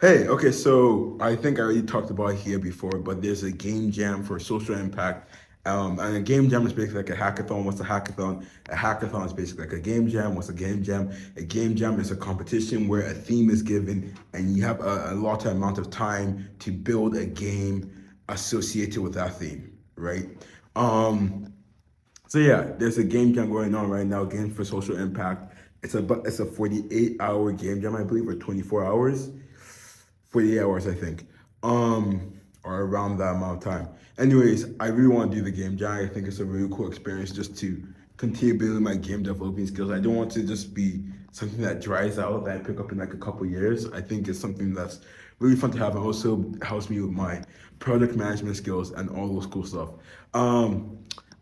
Hey, okay, so I think I already talked about it here before, but there's a game jam for social impact. And a game jam is basically like a hackathon. What's a hackathon? A hackathon is basically like a game jam. What's a game jam? A game jam is a competition where a theme is given and you have a lot amount of time to build a game associated with that theme, right? Um, so yeah, there's a game jam going on right now, Games for Social Impact. It's a 48-hour game jam, I believe, or 24 hours. 48 hours, I think, or around that amount of time. Anyways, I really want to do the game jam. I think it's a really cool experience just to continue building my game developing skills. I don't want to just be something that dries out that I pick up in like a couple years. I think it's something that's really fun to have and also helps me with my product management skills and all those cool stuff. Um,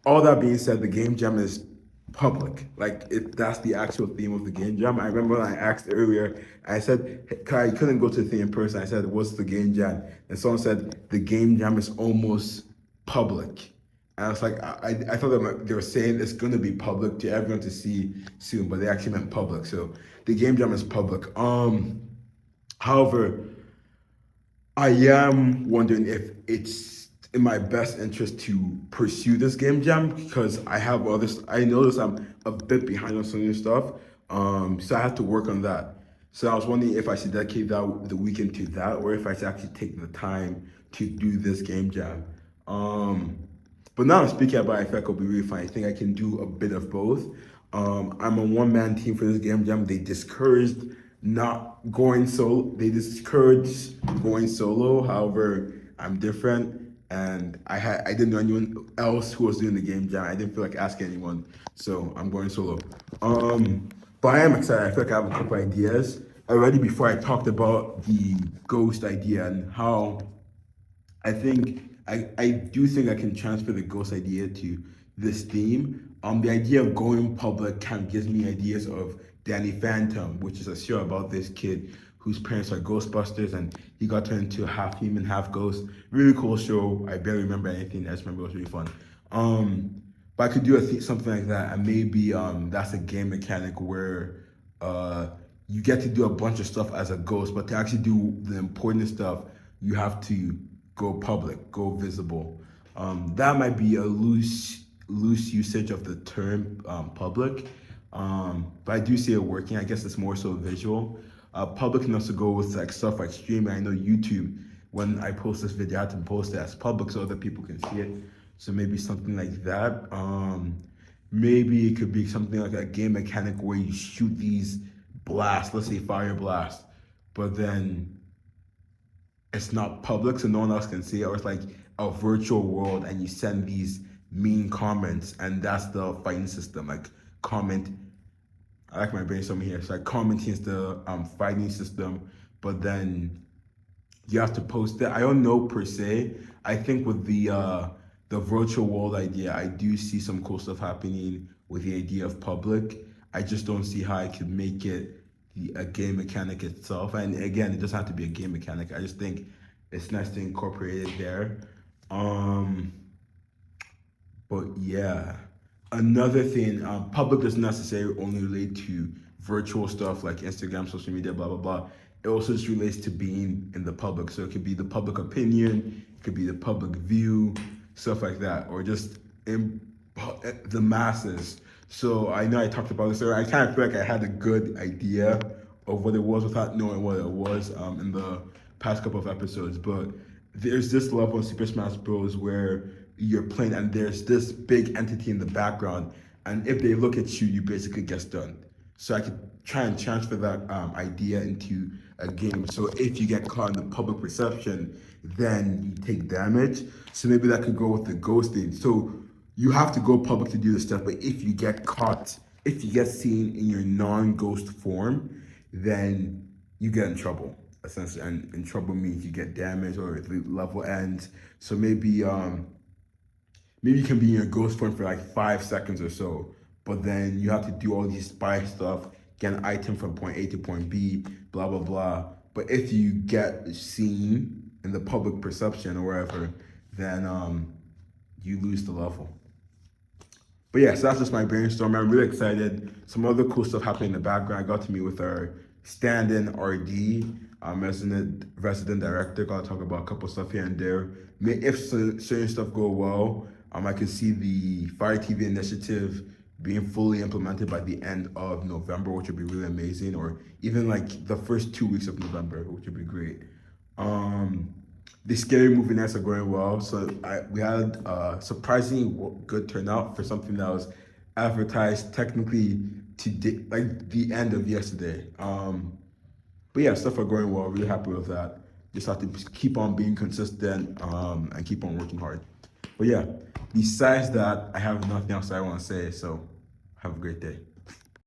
all that being said, the game jam is public. Like if that's the actual theme of the game jam. I remember when I asked earlier, I said, hey, I couldn't go to the thing in person. I said, what's the game jam? And someone said, the game jam is almost public. And I was like, I thought they were saying it's going to be public to everyone to see soon, but they actually meant public. So the game jam is public. However, I am wondering if it's in my best interest to pursue this game jam because I have others. I notice I'm a bit behind on some new stuff, so I have to work on that. So I was wondering if I should dedicate the weekend to that, or if I should actually take the time to do this game jam. Um, but now I'm speaking about it, I feel like it'll be really fun. I think I can do a bit of both. I'm a one-man team for this game jam. They discouraged not going solo. They discouraged going solo. However, I'm different, and I didn't know anyone else who was doing the game jam. I didn't feel like asking anyone, so I'm going solo. But I am excited. I feel like I have a couple ideas already. Before I talked about the ghost idea and how I do think I can transfer the ghost idea to this theme. The idea of going public kind of gives me ideas of Danny Phantom, which is a show about this kid whose parents are Ghostbusters and he got turned into a half human, half ghost. Really cool show. I barely remember anything. I just remember it was really fun. But I could do something like that, and maybe that's a game mechanic where uh, you get to do a bunch of stuff as a ghost, but to actually do the important stuff, you have to go public, go visible. That might be a loose usage of the term public, but I do see it working. I guess it's more so visual. Public can also go with like stuff like streaming. I know YouTube. When I post this video, I have to post it as public so other people can see it. So maybe something like that. Maybe it could be something like a game mechanic where you shoot these blasts, let's say fire blast, but then it's not public so no one else can see it, or it's like a virtual world and you send these mean comments and that's the fighting system. Like comment, I like my brainstorming here. So like commenting is the fighting system, but then you have to post it. I don't know per se. I think with the virtual world idea, I do see some cool stuff happening with the idea of public. I just don't see how I could make it a game mechanic itself. And again, it doesn't have to be a game mechanic. I just think it's nice to incorporate it there. Um, but yeah, another thing, public doesn't necessarily only relate to virtual stuff like Instagram, social media, blah, blah, blah. It also just relates to being in the public. So it could be the public opinion, it could be the public view, stuff like that, or just in the masses. So I know I talked about this earlier. I kind of feel like I had a good idea of what it was without knowing what it was in the past couple of episodes. But there's this level in Super Smash Bros. Where you're playing and there's this big entity in the background, and if they look at you, you basically get stunned. So I could try and transfer that idea into a game. So if you get caught in the public perception, then you take damage. So maybe that could go with the ghosting. So you have to go public to do this stuff, but if you get caught, if you get seen in your non-ghost form, then you get in trouble. Essentially, and in trouble means you get damaged or the level ends. So maybe you can be in your ghost form for like 5 seconds or so, but then you have to do all these spy stuff, get an item from point A to point B, blah blah blah. But if you get seen in the public perception or wherever, then you lose the level. But yeah, so that's just my brainstorm. I'm really excited. Some other cool stuff happening in the background. I got to meet with our stand-in RD. resident director. Gotta talk about a couple stuff here and there. If certain stuff go well, I can see the Fire TV initiative being fully implemented by the end of November, which would be really amazing, or even like the first 2 weeks of November, which would be great. The scary movie nights are going well, so we had a surprisingly good turnout for something that was advertised technically today, like the end of yesterday. But yeah, stuff are going well. Really happy with that. Just have to keep on being consistent and keep on working hard. But yeah, besides that, I have nothing else I want to say. So have a great day.